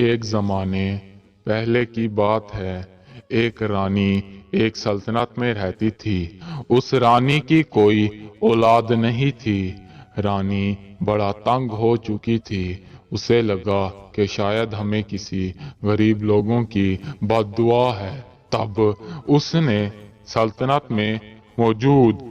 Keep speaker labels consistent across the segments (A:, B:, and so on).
A: ایک زمانے پہلے کی بات ہے، ایک رانی ایک سلطنت میں رہتی تھی۔ اس رانی کی کوئی اولاد نہیں تھی۔ رانی بڑا تنگ ہو چکی تھی۔ اسے لگا کہ شاید ہمیں کسی غریب لوگوں کی بد دعا ہے۔ تب اس نے سلطنت میں موجود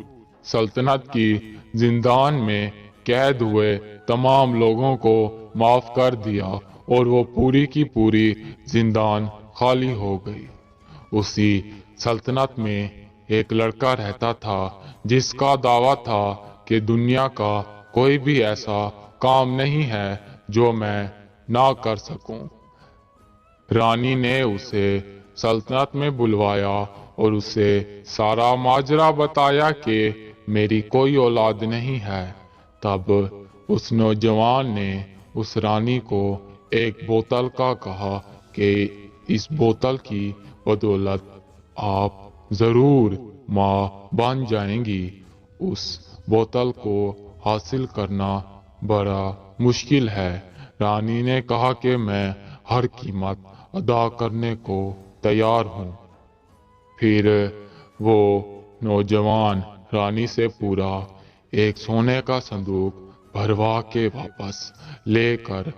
A: سلطنت کی زندان میں قید ہوئے تمام لوگوں کو معاف کر دیا اور وہ پوری کی پوری زندان خالی ہو گئی۔ اسی سلطنت میں ایک لڑکا رہتا تھا جس کا دعویٰ تھا کہ دنیا کا کوئی بھی ایسا کام نہیں ہے جو میں نہ کر سکوں۔ رانی نے اسے سلطنت میں بلوایا اور اسے سارا ماجرا بتایا کہ میری کوئی اولاد نہیں ہے۔ تب اس نوجوان نے اس رانی کو ایک بوتل کا کہا کہ اس بوتل کی بدولت آپ ضرور ماں بن جائیں گی۔ اس بوتل کو حاصل کرنا بڑا مشکل ہے۔ رانی نے کہا کہ میں ہر قیمت ادا کرنے کو تیار ہوں۔ پھر وہ نوجوان رانی سے پورا ایک سونے کا صندوق بھروا کے واپس لے کر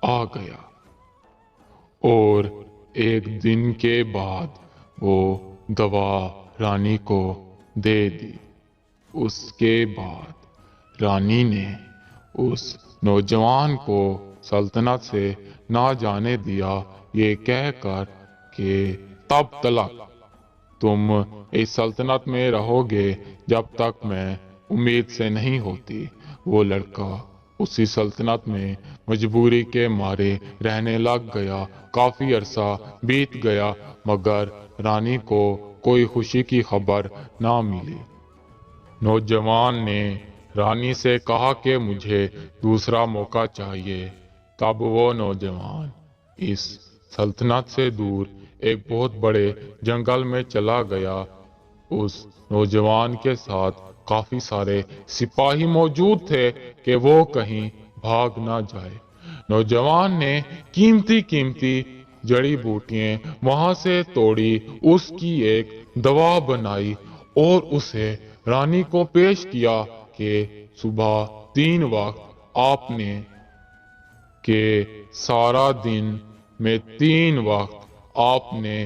A: آ گیا اور ایک دن کے بعد وہ دوا رانی کو دے دی۔ اس کے بعد رانی نے اس نوجوان کو سلطنت سے نہ جانے دیا، یہ کہہ کر کہ تب تک تم اس سلطنت میں رہو گے جب تک میں امید سے نہیں ہوتی۔ وہ لڑکا اسی سلطنت میں مجبوری کے مارے رہنے لگ گیا۔ کافی عرصہ بیت گیا مگر رانی کو کوئی خوشی کی خبر نہ ملی۔ نوجوان نے رانی سے کہا کہ مجھے دوسرا موقع چاہیے۔ تب وہ نوجوان اس سلطنت سے دور ایک بہت بڑے جنگل میں چلا گیا۔ اس نوجوان کے ساتھ کافی سارے سپاہی موجود تھے کہ وہ کہیں بھاگ نہ جائے۔ نوجوان نے قیمتی جڑی بوٹیاں وہاں سے توڑی، اس کی ایک دوا بنائی اور اسے رانی کو پیش کیا کہ صبح 3 وقت آپ نے کہ سارا دن میں 3 وقت آپ نے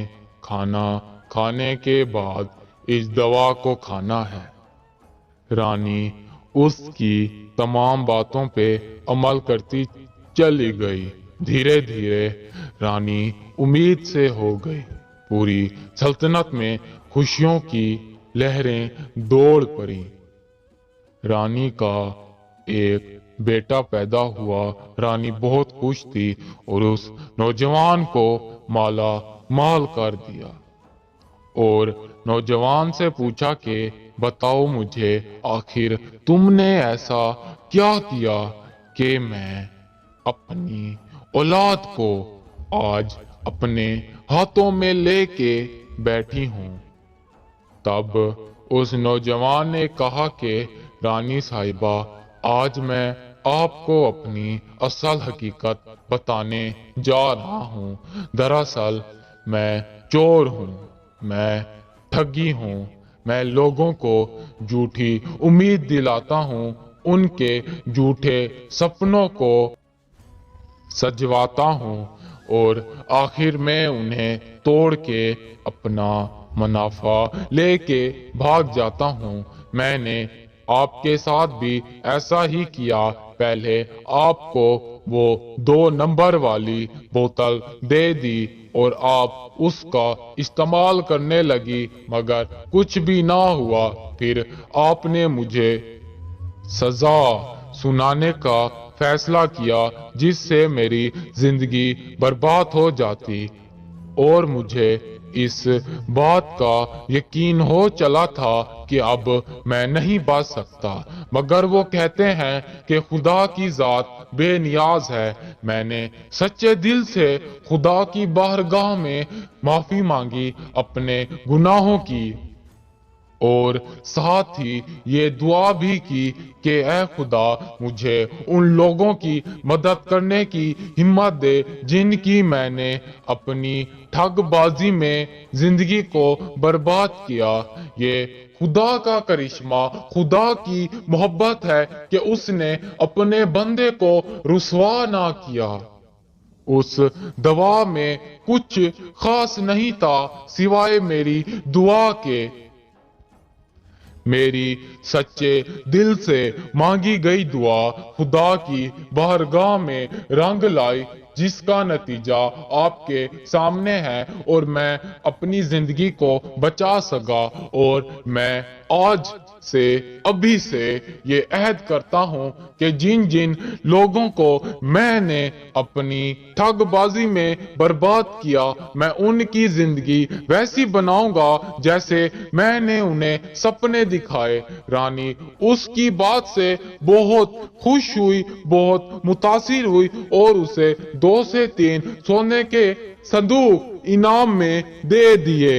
A: کھانا کھانے کے بعد اس دوا کو کھانا ہے۔ رانی اس کی تمام باتوں پہ عمل کرتی چلی گئی۔ دھیرے دھیرے رانی امید سے ہو گئی۔ پوری سلطنت میں خوشیوں کی لہریں دوڑ پڑیں۔ رانی کا ایک بیٹا پیدا ہوا۔ رانی بہت خوش تھی اور اس نوجوان کو مالا مال کر دیا اور نوجوان سے پوچھا کہ بتاؤ مجھے آخر تم نے ایسا کیا کیا کہ میں اپنی اولاد کو آج اپنے ہاتھوں میں لے کے بیٹھی ہوں۔ تب اس نوجوان نے کہا کہ رانی صاحبہ، آج میں آپ کو اپنی اصل حقیقت بتانے جا رہا ہوں۔ دراصل میں چور ہوں، میں ٹھگی ہوں، میں لوگوں کو جھوٹی امید دلاتا ہوں، ان کے جھوٹے سپنوں کو سجواتا ہوں اور آخر میں انہیں توڑ کے اپنا منافع لے کے بھاگ جاتا ہوں۔ میں نے آپ کے ساتھ بھی ایسا ہی کیا۔ پہلے آپ کو وہ 2 نمبر والی بوتل دے دی اور آپ اس کا استعمال کرنے لگی مگر کچھ بھی نہ ہوا۔ پھر آپ نے مجھے سزا سنانے کا فیصلہ کیا جس سے میری زندگی برباد ہو جاتی اور مجھے اس بات کا یقین ہو چلا تھا کہ اب میں نہیں بچ سکتا، مگر وہ کہتے ہیں کہ خدا کی ذات بے نیاز ہے۔ میں نے سچے دل سے خدا کی بارگاہ میں معافی مانگی اپنے گناہوں کی۔ اور ساتھ ہی یہ دعا بھی کی کہ اے خدا مجھے ان لوگوں کی مدد کرنے کی ہمت دے جن کی میں نے اپنی ٹھگ بازی میں زندگی کو برباد کیا۔ یہ خدا کا کرشمہ، خدا کی محبت ہے کہ اس نے اپنے بندے کو رسوا نہ کیا۔ اس دعا میں کچھ خاص نہیں تھا سوائے میری دعا کے۔ میری سچے دل سے مانگی گئی دعا خدا کی بارگاہ میں رنگ لائی، جس کا نتیجہ آپ کے سامنے ہے، اور میں اپنی زندگی کو بچا سکا۔ اور میں آج سے، ابھی سے یہ عہد کرتا ہوں کہ جن جن لوگوں کو میں نے اپنی ٹھگ بازی میں برباد کیا، میں ان کی زندگی ویسی بناؤں گا جیسے میں نے انہیں سپنے دکھائے۔ رانی اس کی بات سے بہت خوش ہوئی، بہت متاثر ہوئی، اور اسے 2 سے 3 سونے کے صندوق انعام میں دے دیے۔